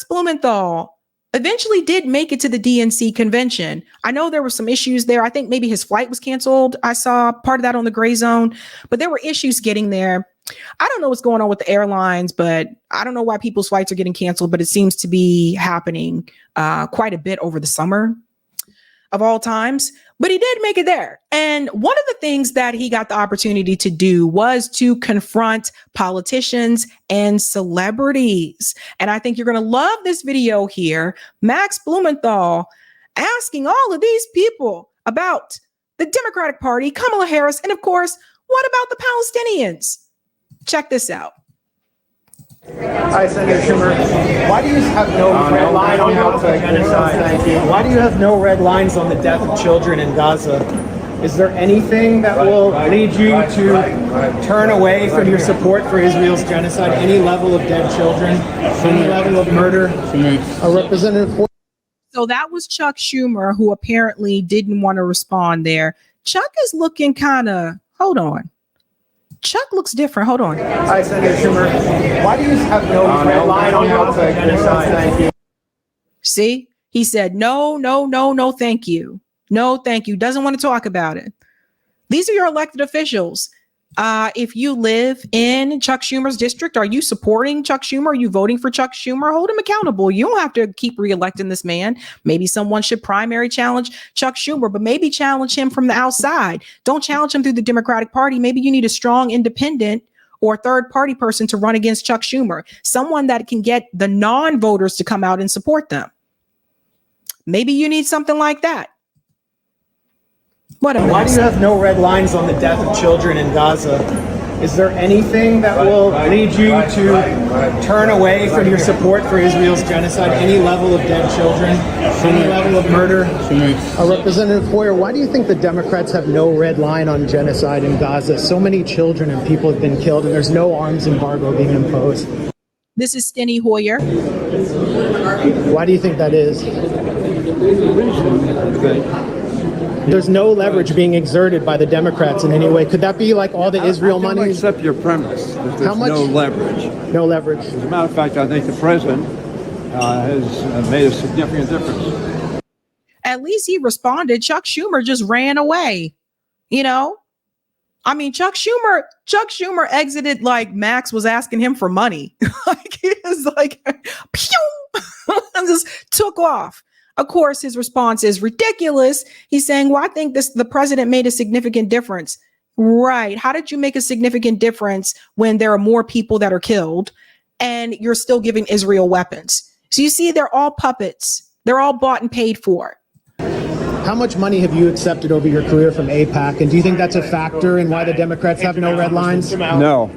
Max Blumenthal eventually did make it to the DNC convention. I know there were some issues there. I think maybe his flight was canceled. I saw part of that on the Gray Zone, but there were issues getting there. I don't know what's going on with the airlines, but I don't know why people's flights are getting canceled, but it seems to be happening quite a bit over the summer of all times. But he did make it there. And one of the things that he got the opportunity to do was to confront politicians and celebrities. And I think you're going to love this video here. Max Blumenthal asking all of these people about the Democratic Party, Kamala Harris, and of course, what about the Palestinians? Check this out. Hi, Senator Schumer. Why do you have no red line on genocide? Why do you have no red lines on the death of children in Gaza? Is there anything that will lead you to turn away from your support for Israel's genocide? Any level of dead children? Any level of murder? Representative. So that was Chuck Schumer, who apparently didn't want to respond there. Chuck is looking kind of, hold on. Chuck looks different. Hold on. Hi, Senator Schumer. Why do you have no red line on genocide? Thank you. See, he said, no, thank you. No, thank you. Doesn't want to talk about it. These are your elected officials. If you live in Chuck Schumer's district, are you supporting Chuck Schumer? Are you voting for Chuck Schumer? Hold him accountable. You don't have to keep reelecting this man. Maybe someone should primary challenge Chuck Schumer, but maybe challenge him from the outside. Don't challenge him through the Democratic Party. Maybe you need a strong independent or third party person to run against Chuck Schumer, someone that can get the non-voters to come out and support them. Maybe you need something like that. Why do you have no red lines on the death of children in Gaza? Is there anything that will lead you to turn away from your support for Israel's genocide? Any level of dead children? Any level of murder? Representative Hoyer, why do you think the Democrats have no red line on genocide in Gaza? So many children and people have been killed and there's no arms embargo being imposed. This is Steny Hoyer. Why do you think that is? There's no leverage being exerted by the Democrats in any way. Could that be like all the Israel money? I accept your premise that there's no leverage. No leverage. As a matter of fact, I think the president has made a significant difference. At least he responded. Chuck Schumer just ran away. You know, I mean, Chuck Schumer exited like Max was asking him for money. Like he was like, pew, and just took off. Of course, his response is ridiculous. He's saying, well, I think the president made a significant difference. Right. How did you make a significant difference when there are more people that are killed and you're still giving Israel weapons? So you see, they're all puppets. They're all bought and paid for. How much money have you accepted over your career from AIPAC? And do you think that's a factor in why the Democrats have no red lines? No.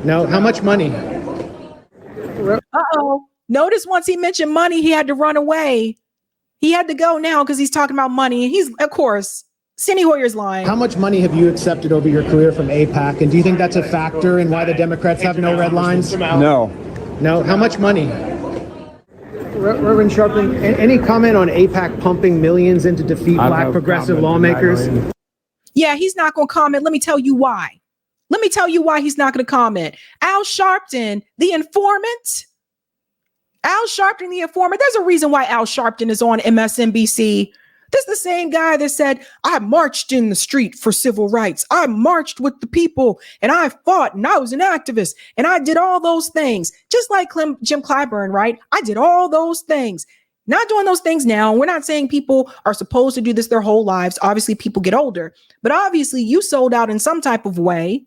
No. How much money? Uh-oh. Notice once he mentioned money, he had to run away. He had to go now because he's talking about money. And he's, of course, Steny Hoyer's lying. How much money have you accepted over your career from AIPAC? And do you think that's a factor in why the Democrats have no red lines? No. No. How much money? Reverend Sharpton, any comment on AIPAC pumping millions in to defeat black progressive lawmakers? Yeah, he's not going to comment. Let me tell you why. Let me tell you why he's not going to comment. Al Sharpton, the informant. Al Sharpton, the informant. There's a reason why Al Sharpton is on MSNBC. This is the same guy that said, I marched in the street for civil rights. I marched with the people and I fought and I was an activist and I did all those things. Just like Jim Clyburn, right? I did all those things. Not doing those things now. We're not saying people are supposed to do this their whole lives. Obviously, people get older. But obviously, you sold out in some type of way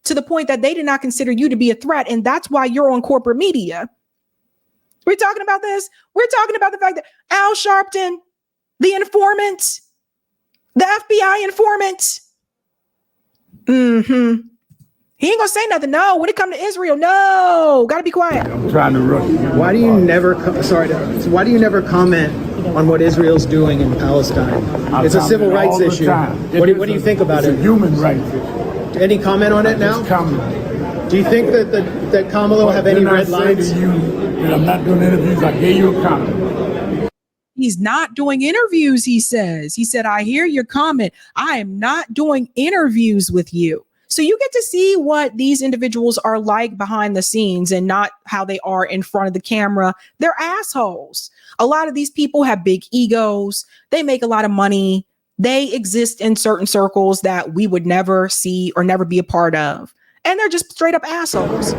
to the point that they did not consider you to be a threat. And that's why you're on corporate media. We're talking about this. We're talking about the fact that Al Sharpton, the informant, the FBI informant. He ain't gonna say nothing. No, when it come to Israel, no, gotta be quiet. I'm trying to rush. Why do you never? Why do you never comment on what Israel's doing in Palestine? It's a civil rights issue. What do you think about it? It's a human rights issue. Any comment on it now? Do you think that Kamala will have any red lines? I'm not doing interviews. I gave you a comment. He's not doing interviews, he says. He said, I hear your comment. I am not doing interviews with you. So you get to see what these individuals are like behind the scenes and not how they are in front of the camera. They're assholes. A lot of these people have big egos. They make a lot of money. They exist in certain circles that we would never see or never be a part of. And they're just straight up assholes.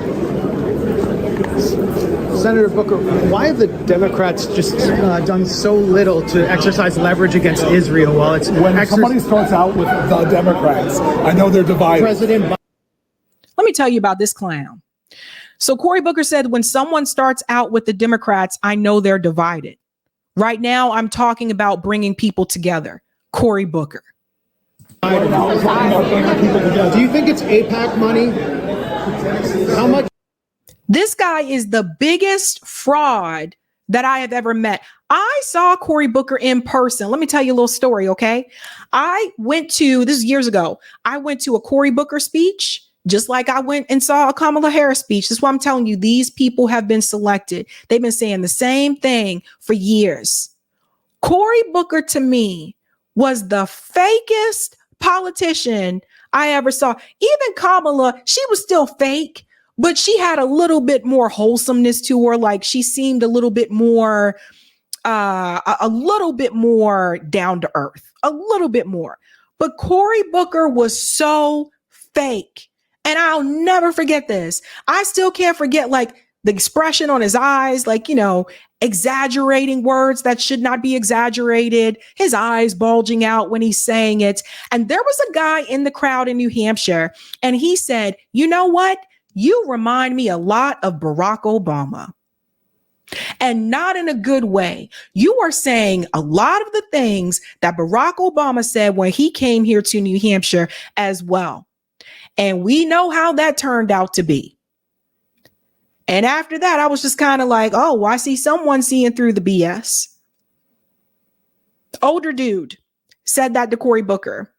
Senator Booker, why have the Democrats just done so little to exercise leverage against Israel while it's when somebody starts out with the Democrats, I know they're divided. Let me tell you about this clown. So Cory Booker said, when someone starts out with the Democrats, I know they're divided. Right now, I'm talking about bringing people together. Cory Booker. Do you think it's AIPAC money? How much? This guy is the biggest fraud that I have ever met. I saw Cory Booker in person. Let me tell you a little story, okay? This is years ago, I went to a Cory Booker speech, just like I went and saw a Kamala Harris speech. That's why I'm telling you, these people have been selected. They've been saying the same thing for years. Cory Booker, to me, was the fakest politician I ever saw. Even Kamala, she was still fake, but she had a little bit more wholesomeness to her. Like she seemed a little bit more down to earth, a little bit more. But Cory Booker was so fake. And I'll never forget this. I still can't forget like the expression on his eyes, like, exaggerating words that should not be exaggerated, his eyes bulging out when he's saying it. And there was a guy in the crowd in New Hampshire, and he said, you know what? You remind me a lot of Barack Obama. And not in a good way. You are saying a lot of the things that Barack Obama said when he came here to New Hampshire as well. And we know how that turned out to be. And after that, I was just kind of like, oh, I see someone seeing through the BS. Older dude said that to Cory Booker.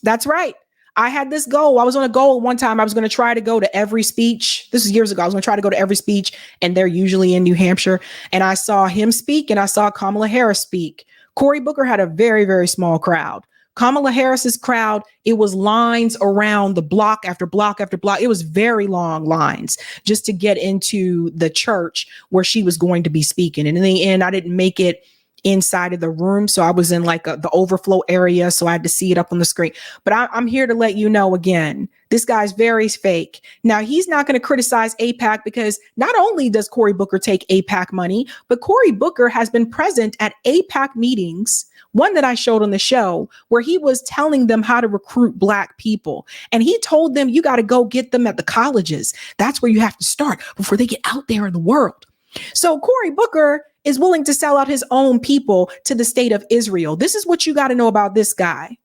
That's right. I had this goal. I was on a goal one time. I was going to try to go to every speech. This is years ago. I was going to try to go to every speech, and they're usually in New Hampshire. And I saw him speak, and I saw Kamala Harris speak. Cory Booker had a very, very small crowd. Kamala Harris's crowd, it was lines around the block after block after block. It was very long lines just to get into the church where she was going to be speaking. And in the end, I didn't make it inside of the room. So I was in like the overflow area. So I had to see it up on the screen. But I'm here to let you know again, this guy's very fake. Now, he's not going to criticize AIPAC because not only does Cory Booker take AIPAC money, but Cory Booker has been present at AIPAC meetings, one that I showed on the show, where he was telling them how to recruit Black people. And he told them, you got to go get them at the colleges. That's where you have to start before they get out there in the world. So Cory Booker is willing to sell out his own people to the state of Israel. This is what you got to know about this guy.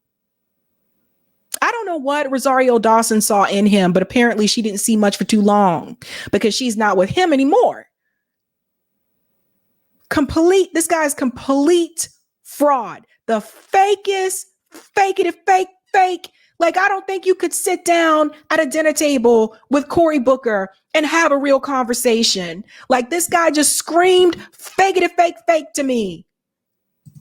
I don't know what Rosario Dawson saw in him, but apparently she didn't see much for too long because she's not with him anymore. This guy's complete fraud. The fakest, fake. Like, I don't think you could sit down at a dinner table with Cory Booker and have a real conversation. Like, this guy just screamed fake to me.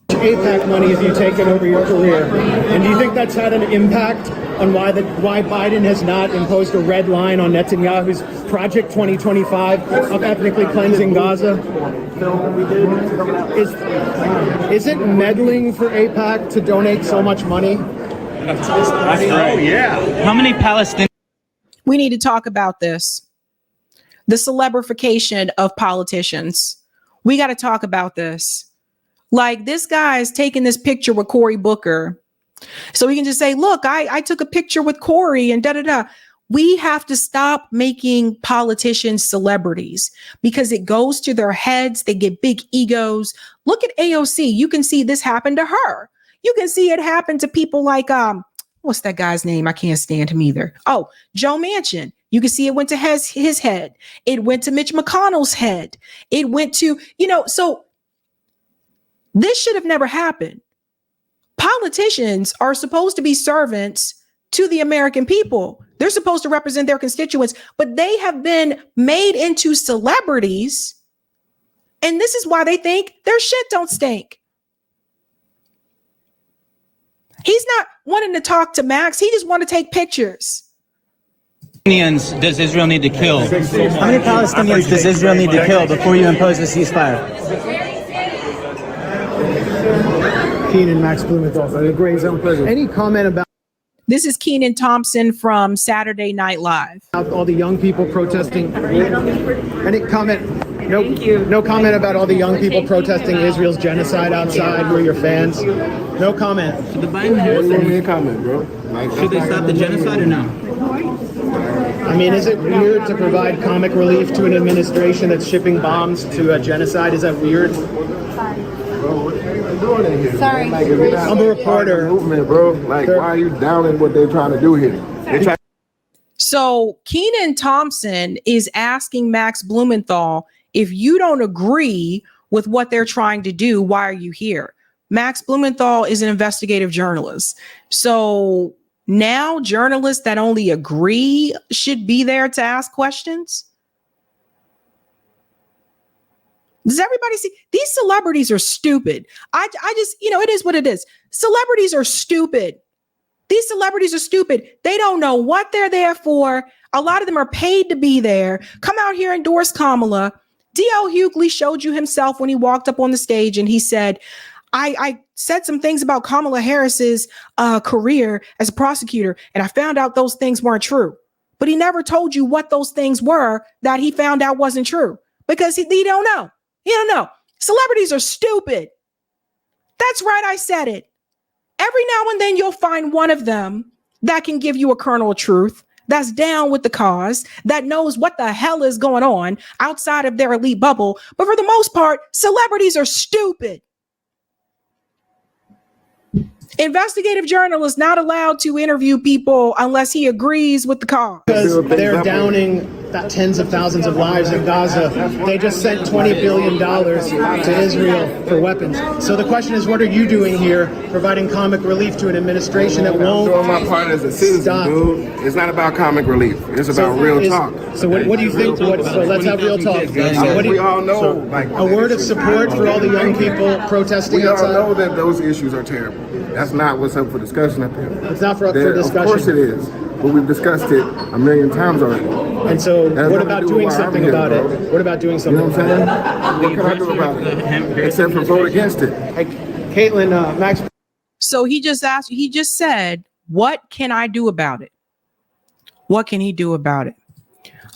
AIPAC money have you taken over your career? And do you think that's had an impact on why Biden has not imposed a red line on Netanyahu's Project 2025 of ethnically cleansing Gaza? Is it meddling for AIPAC to donate so much money? Oh, yeah. How many Palestinians? We need to talk about this. The celebrification of politicians. We got to talk about this. Like, this guy is taking this picture with Cory Booker. So he can just say, look, I took a picture with Cory and da-da-da. We have to stop making politicians celebrities because it goes to their heads. They get big egos. Look at AOC. You can see this happen to her. You can see it happen to people like, what's that guy's name? I can't stand him either. Oh, Joe Manchin. You can see it went to his head. It went to Mitch McConnell's head. It went to, so this should have never happened. Politicians are supposed to be servants to the American people. They're supposed to represent their constituents, but they have been made into celebrities. And this is why they think their shit don't stink. He's not wanting to talk to Max. He just want to take pictures. Palestinians does Israel need to kill? How many Palestinians does Israel need to kill before you impose a ceasefire? Kenan, Max Blumenthal, the Gray Zone President. Any comment about This is Kenan Thompson from Saturday Night Live. all the young people protesting? Any comment? No comment about all the young people protesting Israel's genocide outside who are your fans? No comment. Should the Biden comment, bro? should they stop the genocide or no? I mean, is it weird to provide comic relief to an administration that's shipping bombs to a genocide? Is that weird? Sorry. I'm a reporter. Movement, bro. Like, why are you downing what they're trying to do here? So Kenan Thompson is asking Max Blumenthal, if you don't agree with what they're trying to do, why are you here? Max Blumenthal is an investigative journalist. So now journalists that only agree should be there to ask questions. Does everybody see? These celebrities are stupid. I just, it is what it is. Celebrities are stupid. These celebrities are stupid. They don't know what they're there for. A lot of them are paid to be there. Come out here, endorse Kamala. D.L. Hughley showed you himself when he walked up on the stage and he said, I said some things about Kamala Harris's career as a prosecutor, and I found out those things weren't true. But he never told you what those things were that he found out wasn't true because he don't know. He don't know. Celebrities are stupid. That's right. I said it. Every now and then you'll find one of them that can give you a kernel of truth, that's down with the cause, that knows what the hell is going on outside of their elite bubble. But for the most part, celebrities are stupid. Investigative journalists not allowed to interview people unless he agrees with the cause. Because they're downing tens of thousands of lives in Gaza. They just sent $20 billion to Israel for weapons. So the question is, what are you doing here, providing comic relief to an administration that won't I'm doing my part as a citizen, stop? dude. It's not about comic relief. It's about real talk. So what do you think? So let's have real talk. So what do We you, all know, like, a word of support for all the young people protesting we all outside? know that those issues are terrible. That's not what's up for discussion up here. It's not for discussion. Of course it is. But we've discussed it a million times already. And so what about doing why I'm something here, about bro. it? What about doing You something know what about I'm saying? What can I do about it? Except for vote against it. it? Caitlin, Max. So he just said, what can I do about it? What can he do about it?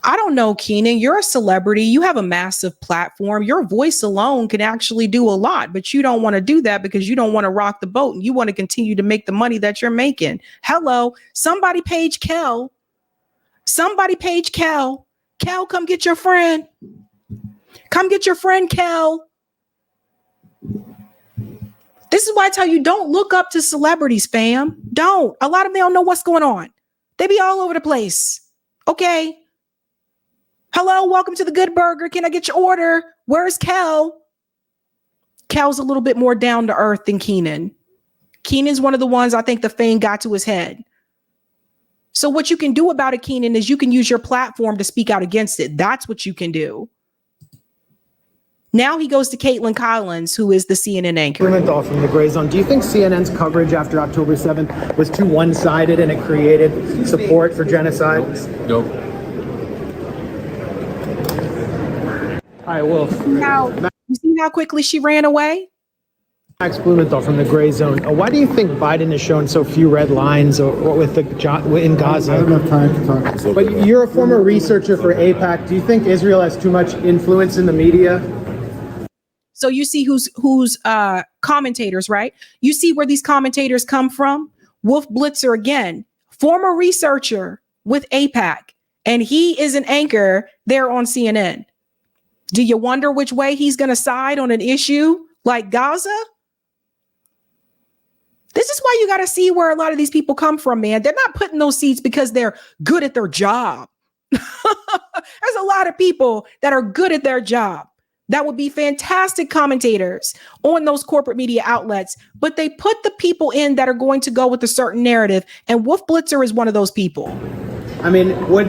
I don't know, Kenan. You're a celebrity. You have a massive platform. Your voice alone can actually do a lot, but you don't want to do that because you don't want to rock the boat and you want to continue to make the money that you're making. Hello, somebody page Kel. Somebody page Kel. Kel, come get your friend. Come get your friend, Kel. This is why I tell you, don't look up to celebrities, fam. Don't. A lot of them don't know what's going on. They be all over the place. Okay. Hello, welcome to the Good Burger. Can I get your order? Where's Kel? Kel's a little bit more down to earth than Kenan. Kenan's one of the ones I think the fame got to his head. So what you can do about it, Kenan, is you can use your platform to speak out against it. That's what you can do. Now he goes to Caitlin Collins, who is the CNN anchor. Blumenthal from the Gray Zone. Do you think CNN's coverage after October 7th was too one-sided and it created support for genocide? Nope. All right, well, You see how quickly she ran away? Max Blumenthal from the Gray Zone. Why do you think Biden has shown so few red lines in Gaza? I don't have time to talk. But you're a former researcher for AIPAC. Do you think Israel has too much influence in the media? So you see who's commentators, right? You see where these commentators come from? Wolf Blitzer, again, former researcher with AIPAC, and he is an anchor there on CNN. Do you wonder which way he's going to side on an issue like Gaza? This is why you got to see where a lot of these people come from, man. They're not putting those seats because they're good at their job. There's a lot of people that are good at their job that would be fantastic commentators on those corporate media outlets, but they put the people in that are going to go with a certain narrative. And Wolf Blitzer is one of those people. I mean, would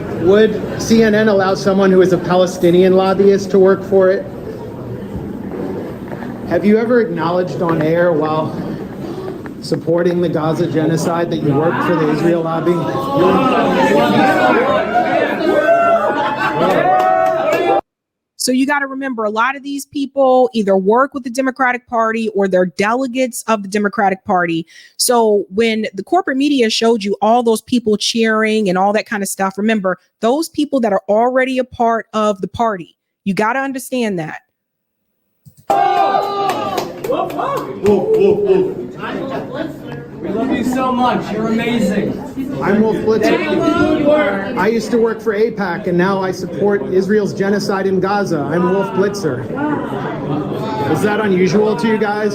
CNN allow someone who is a Palestinian lobbyist to work for it? Have you ever acknowledged on air while supporting the Gaza genocide, that you work for the Israel lobby? So you got to remember, a lot of these people either work with the Democratic Party or they're delegates of the Democratic Party. So when the corporate media showed you all those people cheering and all that kind of stuff, remember, those people that are already a part of the party. You got to understand that. We love you so much. You're amazing. I'm Wolf Blitzer. I used to work for AIPAC, and now I support Israel's genocide in Gaza. I'm Wolf Blitzer. Is that unusual to you guys?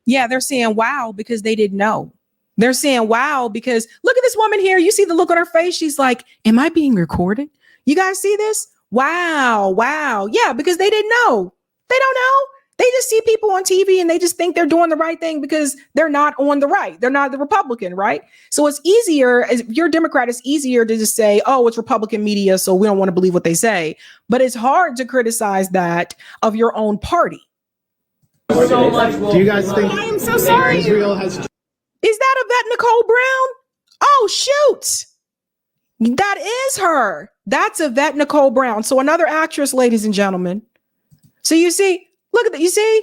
Yeah, they're saying wow because they didn't know. They're saying wow because look at this woman here. You see the look on her face. She's like, am I being recorded? You guys see this? Wow, wow. Yeah, because they didn't know. They don't know. They just see people on TV and they just think they're doing the right thing because they're not on the right. They're not the Republican, right? So it's easier, if you're a Democrat, it's easier to just say, oh, it's Republican media, so we don't want to believe what they say. But it's hard to criticize that of your own party. So much. Do you guys think I am so sorry. Israel has... Is that Yvette Nicole Brown? Oh, shoot. That is her. That's Yvette Nicole Brown. So another actress, ladies and gentlemen. So you see... Look at that. You see?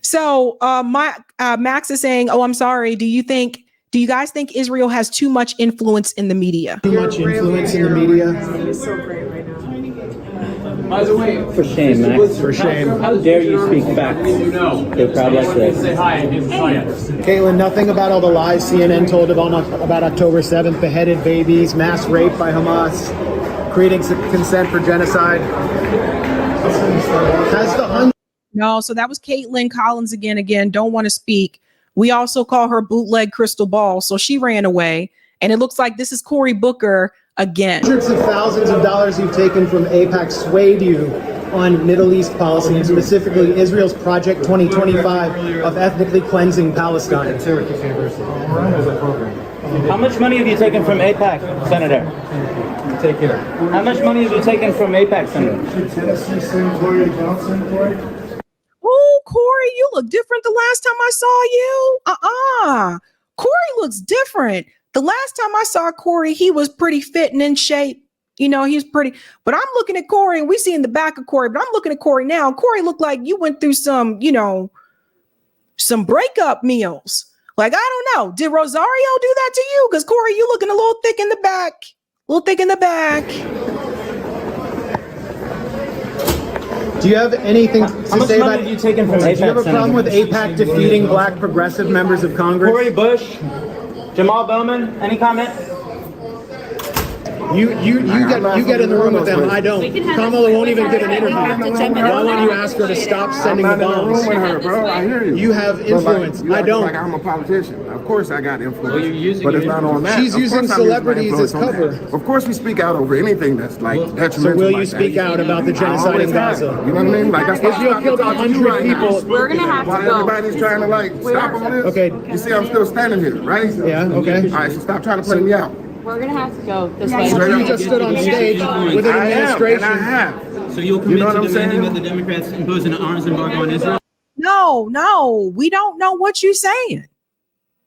So Max is saying, oh, I'm sorry. Do you guys think Israel has too much influence in the media? Too much influence in the media? He's so great right now. By the way, For shame, Max. For shame. How dare you speak facts to a crowd like this? say hi and give science. Caitlin, nothing about all the lies CNN told about October 7th, beheaded babies, mass rape by Hamas, creating consent for genocide. No, so that was Caitlin Collins again, don't want to speak. We also call her bootleg crystal ball. So she ran away. And it looks like this is Cory Booker again. Hundreds of thousands of dollars you've taken from AIPAC swayed you on Middle East policy, and specifically Israel's Project 2025 of ethnically cleansing Palestine. How much money have you taken from AIPAC, Senator? Take care. How much money have you taken from AIPAC, Senator? Oh, Cory, you look different the last time I saw you. Cory looks different. The last time I saw Cory, he was pretty fit and in shape. You know, he's pretty, but I'm looking at Cory and we see in the back of Cory, but I'm looking at Cory now. Cory looked like you went through some breakup meals. Like, I don't know. Did Rosario do that to you? Because Cory, you looking a little thick in the back. Do you have anything to say about have you taken from AIPAC, do you have a problem with AIPAC defeating black progressive members of Congress? Cory Bush, Jamal Bowman, any comment? You get in the room with them. I don't. Kamala won't even give an interview. Why won't you ask her to stop sending the bombs? Bro, I hear you. You have influence. I don't. Like I'm a politician. Of course I got influence. But it's not on that. She's using celebrities as cover. Of course we speak out over anything that's like detrimental. So will you like speak that. out about the genocide in Gaza? You know what I mean? Like Israel killed 100 people. We're gonna have to While go. everybody's trying to like stop all this. Okay. You see I'm still standing here, right? Yeah, okay. All right, so stop trying to play me out. We're gonna have to go this way. You just stood on stage with an administration. I have. So you'll commit You know what to I'm demanding saying? that the Democrats impose an arms embargo on Israel? No, we don't know what you're saying.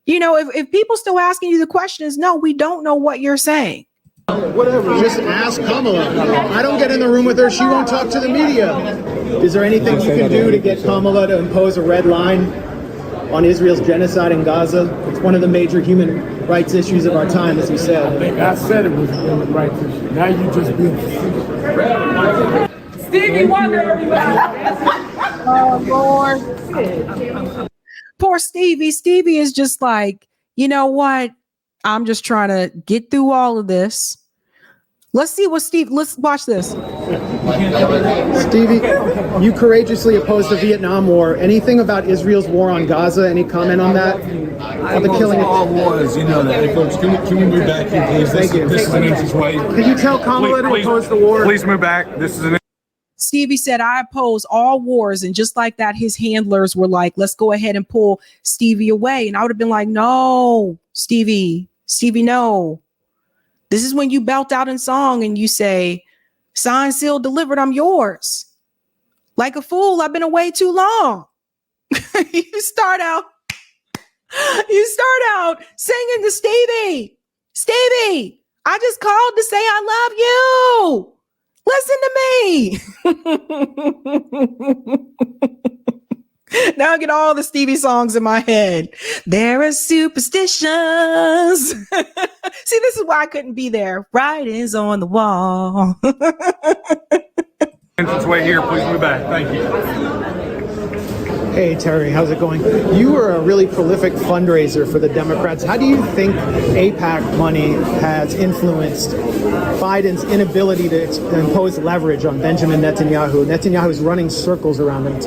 You know, if people still asking you the questions, no, we don't know what you're saying. Whatever. Just ask Kamala. I don't get in the room with her. She won't talk to the media. Is there anything you can do to get Kamala to impose a red line on Israel's genocide in Gaza? It's one of the major human rights issues of our time, as you said. I said it was a human rights issue. Now you just being facetious. Stevie Wonder, everybody. Oh, Lord. Poor Stevie. Stevie is just like, you know what? I'm just trying to get through all of this. Let's watch this. Stevie, you courageously opposed the Vietnam War. Anything about Israel's war on Gaza? Any comment on that? On the killing of all wars, you know that. Hey, folks, can we move back here, please? Thank you. This is an entrance way. Can you tell Kamala to oppose the war? Please move back. This is an. Stevie said, I oppose all wars. And just like that, his handlers were like, let's go ahead and pull Stevie away. And I would have been like, no, Stevie, no. This is when you belt out in song and you say, signed, sealed, delivered, I'm yours. Like a fool, I've been away too long. you start out singing to Stevie. Stevie, I just called to say I love you. Listen to me. Now I get all the Stevie songs in my head. There are superstitions. See, this is why I couldn't be there. Writings on the wall. Entrance way here, please move back. Thank you. Hey, Terry, how's it going? You were a really prolific fundraiser for the Democrats. How do you think AIPAC money has influenced Biden's inability to impose leverage on Benjamin Netanyahu? Netanyahu is running circles around him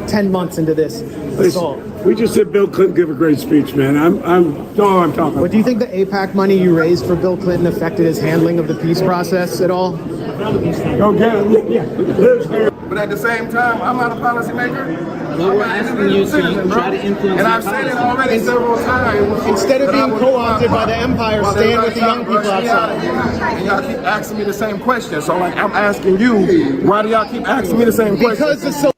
10 months into this assault. We just said Bill Clinton give a great speech, man. I'm talking about. But do you think the AIPAC money you raised for Bill Clinton affected his handling of the peace process at all? Go get it. Yeah. But at the same time, I'm not a policymaker. Well, we're asking you to try to influence. And I've said it already several times. Instead of being co-opted by the empire, stand with the young people outside. And y'all keep asking me the same question. So like, I'm asking you, why do y'all keep asking me the same question?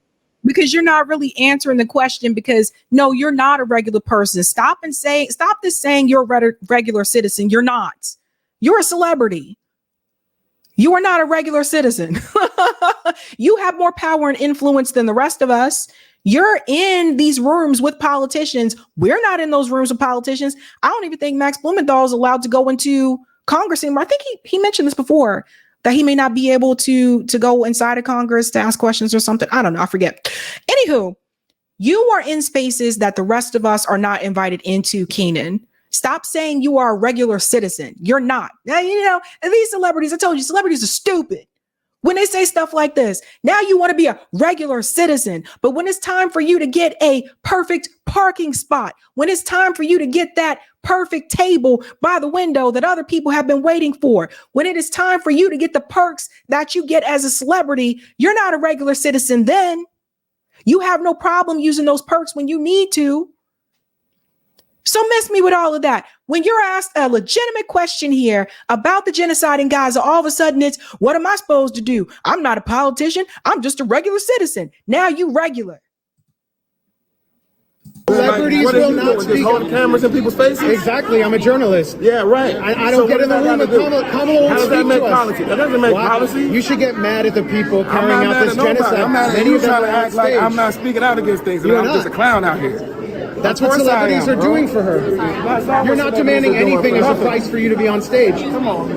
Because you're not really answering the question, because no, you're not a regular person. Stop this saying you're a regular citizen. You're not. You're a celebrity. You are not a regular citizen. You have more power and influence than the rest of us. You're in these rooms with politicians. We're not in those rooms with politicians. I don't even think Max Blumenthal is allowed to go into Congress anymore. I think he mentioned this before, that he may not be able to go inside of Congress to ask questions or something. I don't know. I forget. Anywho, you are in spaces that the rest of us are not invited into, Kenan. Stop saying you are a regular citizen. You're not. Now, you know, these celebrities, I told you, celebrities are stupid. When they say stuff like this, now you want to be a regular citizen. But when it's time for you to get a perfect parking spot, when it's time for you to get that perfect table by the window that other people have been waiting for, when it is time for you to get the perks that you get as a celebrity, you're not a regular citizen then. You have no problem using those perks when you need to. So miss me with all of that. When you're asked a legitimate question here about the genocide in Gaza, all of a sudden it's, what am I supposed to do? I'm not a politician. I'm just a regular citizen. Now you regular. Celebrities will not speak. Just hold the cameras in people's faces? Exactly. I'm a journalist. Yeah, right. I don't get in the room with Kamala. Kamala won't How does that speak make to us. policy? That doesn't make policy. You should get mad at the people I'm carrying not out mad this at nobody. genocide. I'm mad at Many you of them trying to are on act like stage. I'm not speaking out against things and You're I'm not. just a clown out here. That's what celebrities are doing for her. You're not demanding anything as a price for you to be on stage. Come on.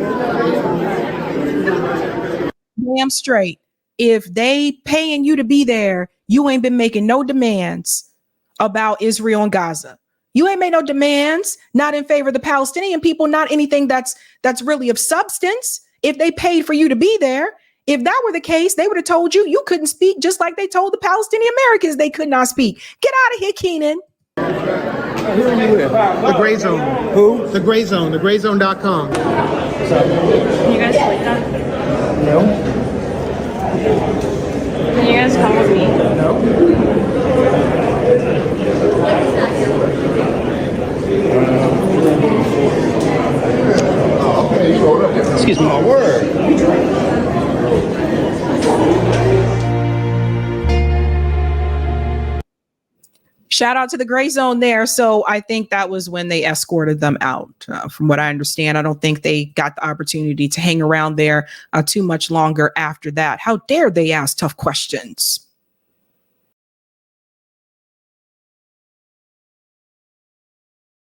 Damn straight. If they paying you to be there, you ain't been making no demands about Israel and Gaza. You ain't made no demands, not in favor of the Palestinian people, not anything that's really of substance. If they paid for you to be there, if that were the case, they would have told you couldn't speak, just like they told the Palestinian Americans they could not speak. Get out of here, Kenan. Who are you with? The Gray Zone. Who? The Gray Zone. TheGrayZone.com. Can you guys like that? No. Can you guys come with me? No. Excuse me. Word. Shout out to the Gray Zone there. So I think that was when they escorted them out. From what I understand, I don't think they got the opportunity to hang around there too much longer after that. How dare they ask tough questions?